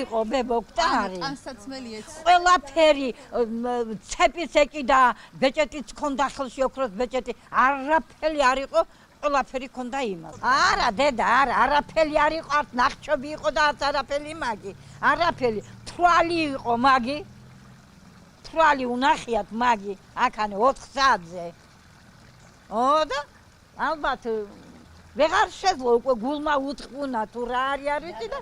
იყო ბებო გტარი. ანსაცმელი ეც. ყველაფერი ცეპის ეკიდა, ბეჭეტიც ქონდა ხელში ოქროს ბეჭეტი, არაფერი არ იყო, ყველაფერი ქონდა იმას. არა დედა, არაფერი არ იყო, არც ნახჩობი იყო და არც არაფერი მაგი. არაფერი, თვალი იყო მაგი. თვალი უნახიათ მაგი, აქანე 4 საათზე. და ალბათ ვეღარ შეძლო უკვე გულმა უთხრუნა თუ რა არის და